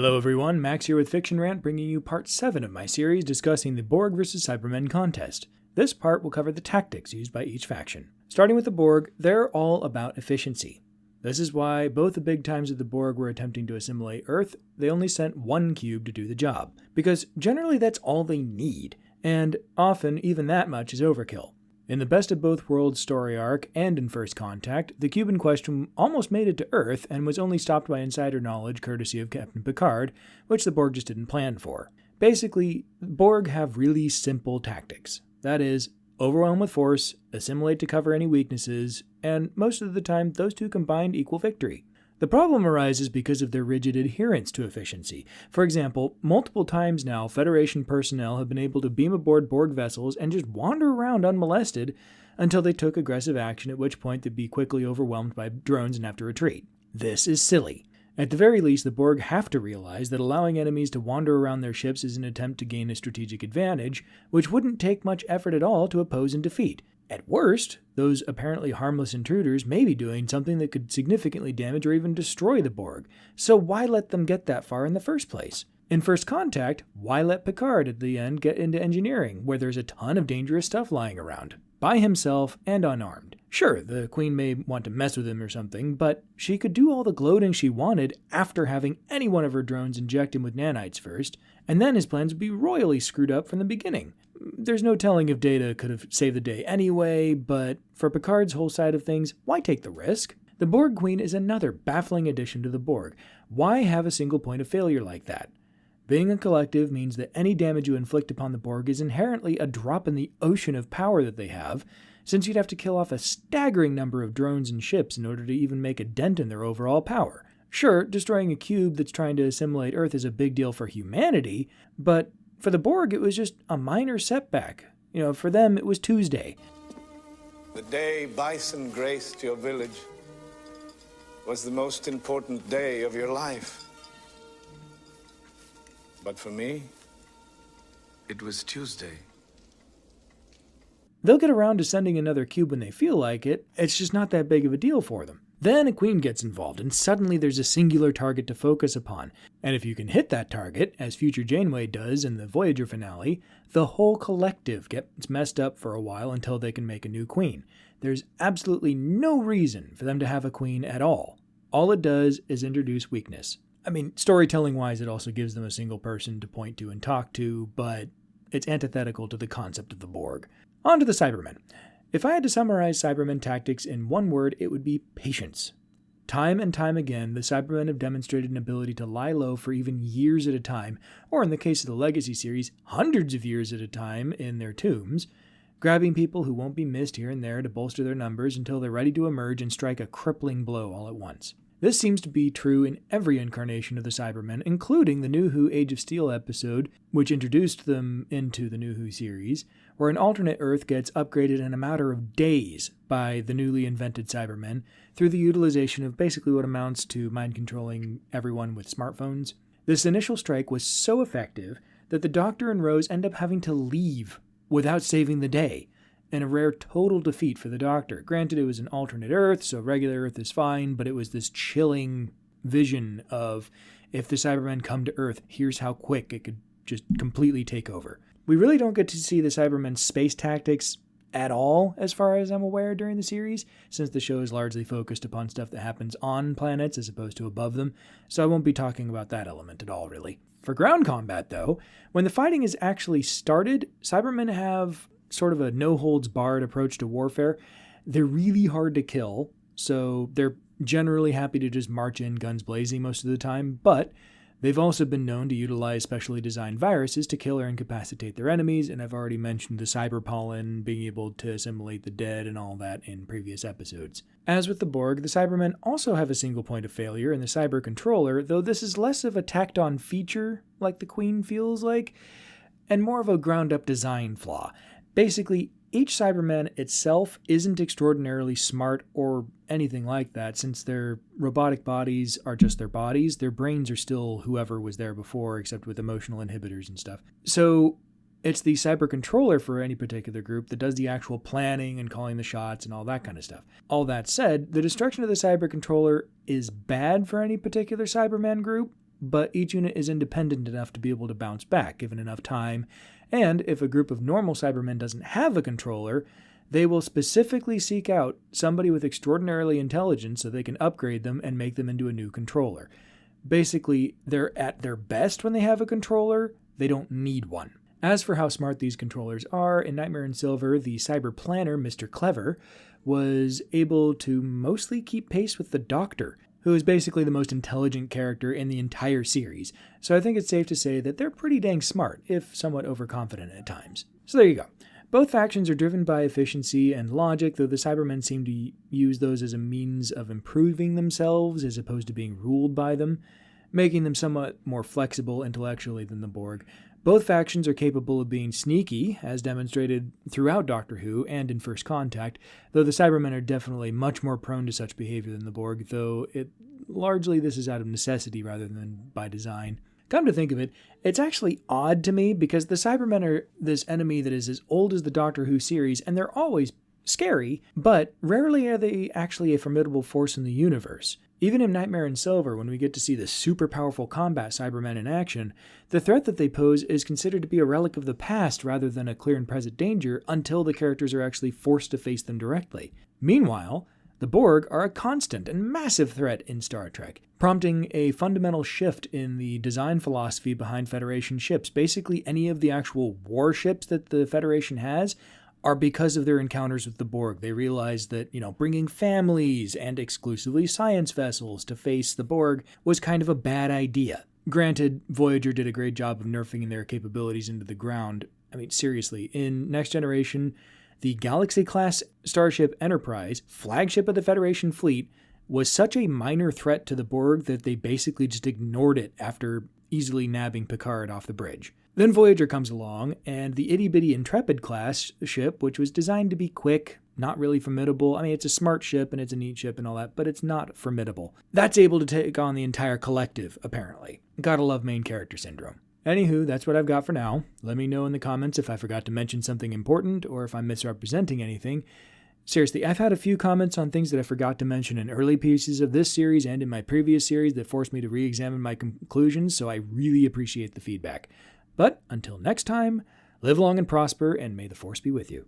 Hello everyone, Max here with Fiction Rant, bringing you part 7 of my series discussing the Borg vs. Cybermen contest. This part will cover the tactics used by each faction. Starting with the Borg, they're all about efficiency. This is why both the big times of the Borg were attempting to assimilate Earth, they only sent one cube to do the job, because generally that's all they need, and often even that much is overkill. In the Best of Both Worlds story arc and in First Contact, the cube in question almost made it to Earth and was only stopped by insider knowledge courtesy of Captain Picard, which the Borg just didn't plan for. Basically, Borg have really simple tactics. That is, overwhelm with force, assimilate to cover any weaknesses, and most of the time those two combined equal victory. The problem arises because of their rigid adherence to efficiency. For example, multiple times now, Federation personnel have been able to beam aboard Borg vessels and just wander around unmolested until they took aggressive action, at which point they'd be quickly overwhelmed by drones and have to retreat. This is silly. At the very least, the Borg have to realize that allowing enemies to wander around their ships is an attempt to gain a strategic advantage, which wouldn't take much effort at all to oppose and defeat. At worst, those apparently harmless intruders may be doing something that could significantly damage or even destroy the Borg, so why let them get that far in the first place? In First Contact, why let Picard at the end get into engineering, where there's a ton of dangerous stuff lying around, by himself and unarmed? Sure, the Queen may want to mess with him or something, but she could do all the gloating she wanted after having any one of her drones inject him with nanites first, and then his plans would be royally screwed up from the beginning. There's no telling if Data could have saved the day anyway, but for Picard's whole side of things, why take the risk? The Borg Queen is another baffling addition to the Borg. Why have a single point of failure like that? Being a collective means that any damage you inflict upon the Borg is inherently a drop in the ocean of power that they have, since you'd have to kill off a staggering number of drones and ships in order to even make a dent in their overall power. Sure, destroying a cube that's trying to assimilate Earth is a big deal for humanity, but for the Borg, it was just a minor setback. For them, it was Tuesday. The day Bison graced your village was the most important day of your life. But for me, it was Tuesday. They'll get around to sending another cube when they feel like it. It's just not that big of a deal for them. Then a Queen gets involved, and suddenly there's a singular target to focus upon. And if you can hit that target, as future Janeway does in the Voyager finale, the whole collective gets messed up for a while until they can make a new Queen. There's absolutely no reason for them to have a Queen at all. All it does is introduce weakness. I mean, storytelling-wise, it also gives them a single person to point to and talk to, but it's antithetical to the concept of the Borg. On to the Cybermen. If I had to summarize Cybermen tactics in one word, it would be patience. Time and time again, the Cybermen have demonstrated an ability to lie low for even years at a time, or in the case of the Legacy series, hundreds of years at a time in their tombs, grabbing people who won't be missed here and there to bolster their numbers until they're ready to emerge and strike a crippling blow all at once. This seems to be true in every incarnation of the Cybermen, including the New Who Age of Steel episode, which introduced them into the New Who series, where an alternate Earth gets upgraded in a matter of days by the newly invented Cybermen through the utilization of basically what amounts to mind-controlling everyone with smartphones. This initial strike was so effective that the Doctor and Rose end up having to leave without saving the day, in a rare total defeat for the Doctor. Granted, it was an alternate Earth, so regular Earth is fine, but it was this chilling vision of, if the Cybermen come to Earth, here's how quick it could just completely take over. We really don't get to see the Cybermen's space tactics at all, as far as I'm aware, during the series, since the show is largely focused upon stuff that happens on planets as opposed to above them, so I won't be talking about that element at all, really. For ground combat, though, when the fighting is actually started, Cybermen have sort of a no-holds-barred approach to warfare. They're really hard to kill, so they're generally happy to just march in guns blazing most of the time, but they've also been known to utilize specially designed viruses to kill or incapacitate their enemies, and I've already mentioned the cyber pollen, being able to assimilate the dead and all that in previous episodes. As with the Borg, the Cybermen also have a single point of failure in the cyber controller, though this is less of a tacked-on feature, like the Queen feels like, and more of a ground-up design flaw. Basically, each Cyberman itself isn't extraordinarily smart or anything like that, since their robotic bodies are just their bodies. Their brains are still whoever was there before, except with emotional inhibitors and stuff. So it's the cyber controller for any particular group that does the actual planning and calling the shots and all that kind of stuff. All that said, the destruction of the cyber controller is bad for any particular Cyberman group, but each unit is independent enough to be able to bounce back given enough time, and if a group of normal Cybermen doesn't have a controller, they will specifically seek out somebody with extraordinarily intelligence so they can upgrade them and make them into a new controller. Basically, they're at their best when they have a controller, they don't need one. As for how smart these controllers are, in Nightmare in Silver, the cyber planner, Mr. Clever, was able to mostly keep pace with the Doctor, who is basically the most intelligent character in the entire series. So I think it's safe to say that they're pretty dang smart, if somewhat overconfident at times. So there you go. Both factions are driven by efficiency and logic, though the Cybermen seem to use those as a means of improving themselves as opposed to being ruled by them, making them somewhat more flexible intellectually than the Borg. Both factions are capable of being sneaky, as demonstrated throughout Doctor Who and in First Contact, though the Cybermen are definitely much more prone to such behavior than the Borg, though largely this is out of necessity rather than by design. Come to think of it, it's actually odd to me because the Cybermen are this enemy that is as old as the Doctor Who series, and they're always scary, but rarely are they actually a formidable force in the universe. Even in Nightmare in Silver, when we get to see the super powerful combat Cybermen in action, the threat that they pose is considered to be a relic of the past rather than a clear and present danger until the characters are actually forced to face them directly. Meanwhile, the Borg are a constant and massive threat in Star Trek, prompting a fundamental shift in the design philosophy behind Federation ships. Basically, any of the actual warships that the Federation has are because of their encounters with the Borg. They realized that, bringing families and exclusively science vessels to face the Borg was kind of a bad idea. Granted, Voyager did a great job of nerfing their capabilities into the ground. I mean, seriously, in Next Generation, the Galaxy-class Starship Enterprise, flagship of the Federation fleet, was such a minor threat to the Borg that they basically just ignored it after easily nabbing Picard off the bridge. Then Voyager comes along, and the itty-bitty Intrepid-class ship, which was designed to be quick, not really formidable. I mean, it's a smart ship, and it's a neat ship and all that, but it's not formidable. That's able to take on the entire collective, apparently. Gotta love main character syndrome. Anywho, that's what I've got for now. Let me know in the comments if I forgot to mention something important, or if I'm misrepresenting anything. Seriously, I've had a few comments on things that I forgot to mention in early pieces of this series and in my previous series that forced me to re-examine my conclusions, so I really appreciate the feedback. But until next time, live long and prosper, and may the Force be with you.